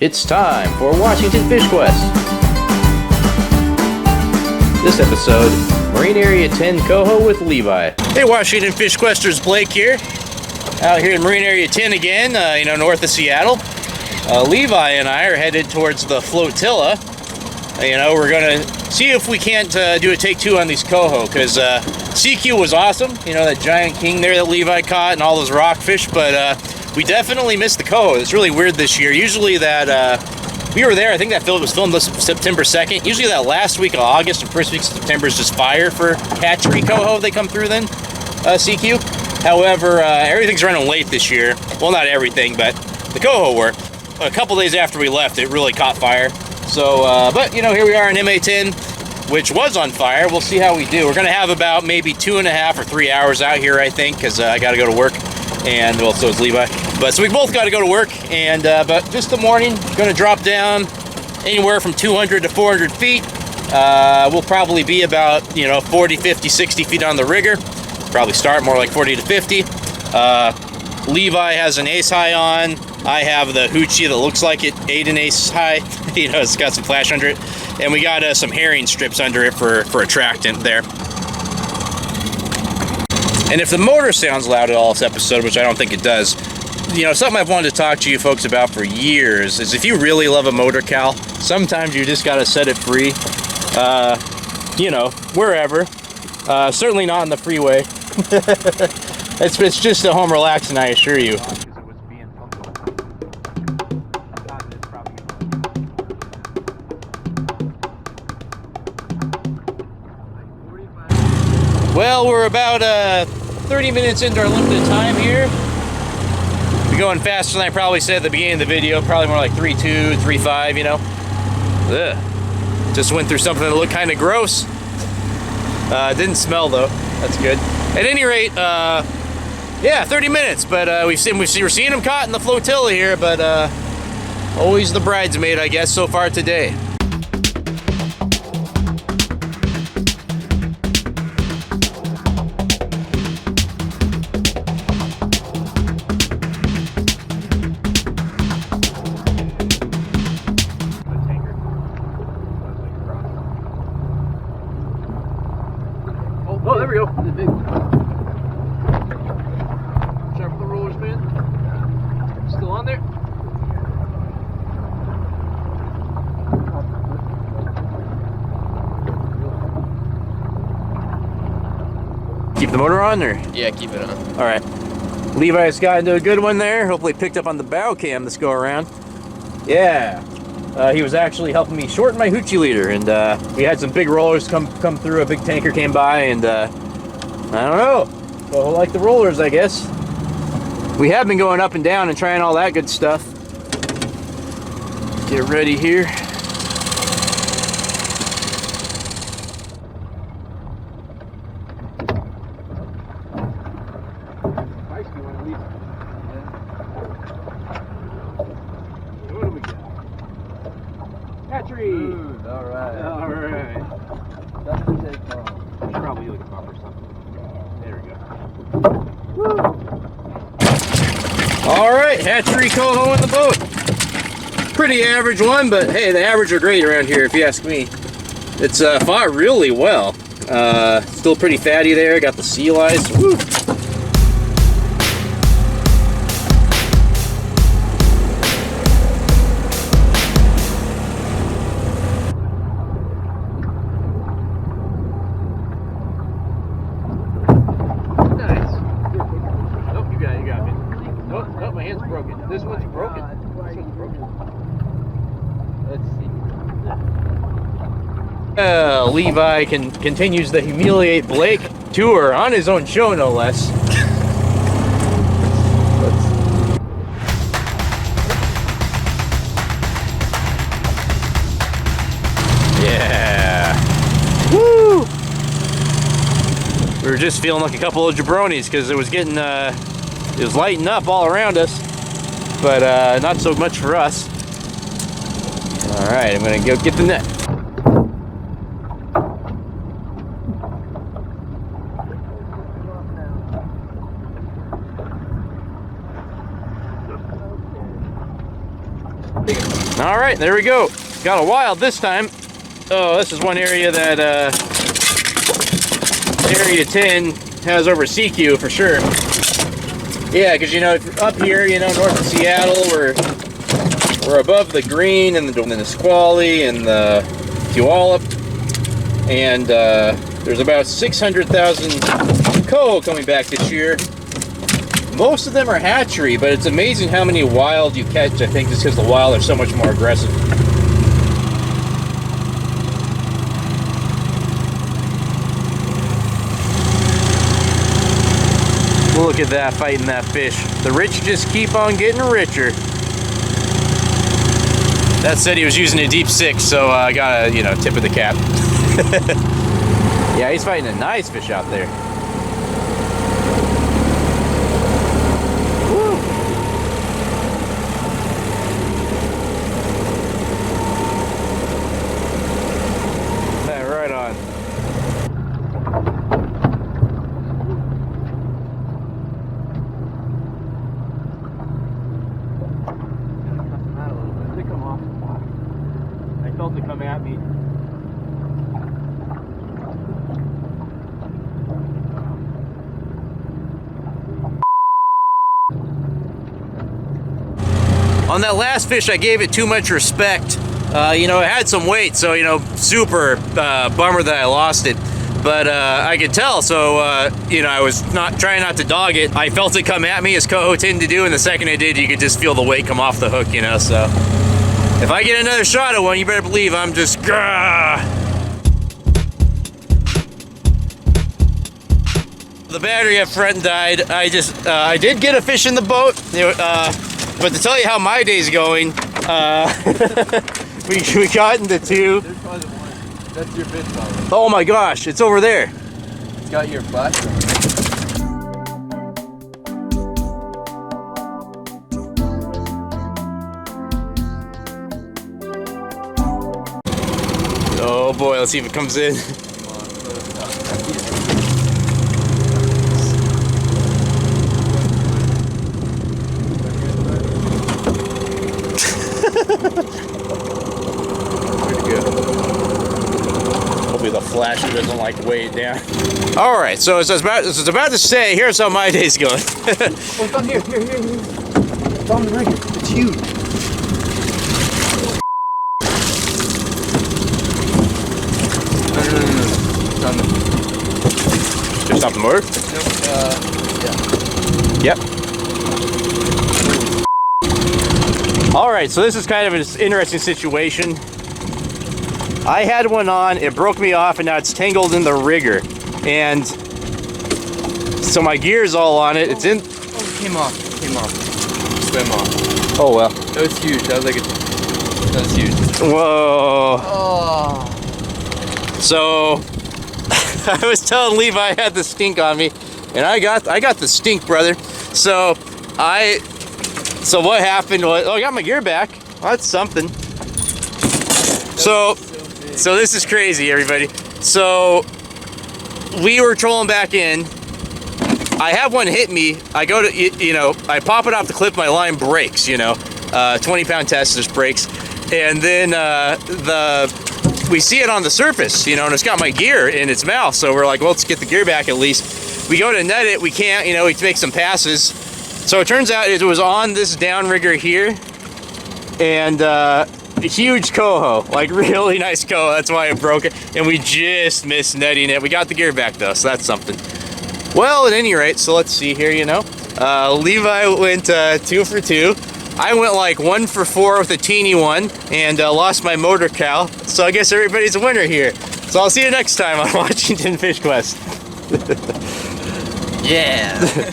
It's time for Washington Fish Quest. This episode, Marine Area 10 Coho with Levi. Hey Washington Fish Questers, Blake here. Out here in Marine Area 10 again, north of Seattle. Levi and I are headed towards the flotilla. We're gonna see if we can't do a take two on these coho, because CQ was awesome. That giant king there that Levi caught and all those rockfish, but we definitely missed the coho. It's really weird this year. Usually we were there, I think that was filmed this September 2nd. Usually that last week of August and first week of September is just fire for hatchery coho. They come through then, CQ. However, everything's running late this year. Well, not everything, but the coho were. A couple days after we left, it really caught fire. So, but here we are in MA10, which was on fire. We'll see how we do. We're gonna have about maybe 2.5 or 3 hours out here, I think, because I gotta go to work. And well, so is Levi. But so we both got to go to work, and but just the morning, gonna drop down anywhere from 200 to 400 feet. We'll probably be about 40, 50, 60 feet on the rigger. Probably start more like 40 to 50. Levi has an ace high on. I have the hoochie that looks like it ate an ace high. It's got some flash under it, and we got some herring strips under it for attractant there. And if the motor sounds loud at all this episode, which I don't think it does, something I've wanted to talk to you folks about for years is if you really love a motor cow, sometimes you just got to set it free, wherever. Certainly not on the freeway. It's just a home relaxing, I assure you. Well, we're about 30 minutes into our limited time here. We're going faster than I probably said at the beginning of the video. Probably more like 3.2, 3.5, Ugh. Just went through something that looked kind of gross. Didn't smell though. That's good. At any rate, 30 minutes. But we're seeing them caught in the flotilla here. But always the bridesmaid, I guess, so far today. Oh, there we go. The big one. Sharp with the rollers, man. Still on there? Keep the motor on, or? Yeah, keep it on. All right. Levi's got into a good one there. Hopefully picked up on the bow cam this go around. Yeah. He was actually helping me shorten my hoochie leader, and we had some big rollers come through. A big tanker came by, and I don't know. Well, like the rollers, I guess. We have been going up and down and trying all that good stuff. Get ready here. Dude, all right. Nothing to take home. Should probably like a bump or something. There we go. Woo. All right, hatchery coho in the boat. Pretty average one, but hey, the average are great around here, if you ask me. It's fought really well. Still pretty fatty there. Got the seal eyes. Woo. My hand's broken. This one's broken. This one's broken. Let's see. Levi continues the humiliate Blake tour on his own show, no less. Yeah. Woo! We were just feeling like a couple of jabronis because it was getting it was lighting up all around us, but not so much for us. All right, I'm gonna go get the net. big enough. All right, there we go. Got a wild this time. Oh, this is one area that Area 10 has over CQ for sure. Yeah, because, you know, if you're up here, you know, north of Seattle, we're above the Green and the Nisqually and the Puyallup. And there's about 600,000 coho coming back this year. Most of them are hatchery, but it's amazing how many wild you catch, I think, just because the wild are so much more aggressive. Look at that, fighting that fish. The rich just keep on getting richer. That said, he was using a deep 6, so I got a, you know, tip of the cap. Yeah, he's fighting a nice fish out there. Woo. Yeah, right on. I felt it come at me. On that last fish, I gave it too much respect. You know, it had some weight, so, you know, super bummer that I lost it. But I could tell, so, you know, I was trying not to dog it. I felt it come at me, as coho tend to do, and the second I did, you could just feel the weight come off the hook, you know, so. If I get another shot at one, you better believe I'm just, grah. The battery up front died. I did get a fish in the boat, but to tell you how my day's going, we got into 2. There's probably one. That's your fish probably. Oh my gosh, it's over there. It's got your flash on it. Oh boy, let's see if it comes in. Hopefully the flasher doesn't like weigh it down. All right, so as I was about to say, here's how my day's going. Oh, it's on here. It's on the ring. It's huge. No. It's on the... Just off the motor? Yeah. Yep. All right, so this is kind of an interesting situation. I had one on, it broke me off, and now it's tangled in the rigger. And so my gear's all on it. It's in. Oh, it came off. Swim off. Oh well. That was huge. That was huge. Whoa. Oh. So I was telling Levi I had the stink on me, and I got the stink, brother. So what happened was, I got my gear back. Well, that's something. So this is crazy, everybody. So we were trolling back in. I have one hit me. I go to, you know, I pop it off the clip, my line breaks, you know. 20-pound test just breaks. And then we see it on the surface, you know, and it's got my gear in its mouth. So we're like, well, let's get the gear back at least. We go to net it, we can't, you know, we make some passes. So it turns out it was on this downrigger here. And a huge coho, like really nice coho. That's why it broke it. And we just missed netting it. We got the gear back though, so that's something. Well, at any rate, so let's see here, you know. Levi went 2 for 2. I went like 1 for 4 with a teeny one and lost my motor cow. So I guess everybody's a winner here. So I'll see you next time on Washington Fish Quest. Yeah.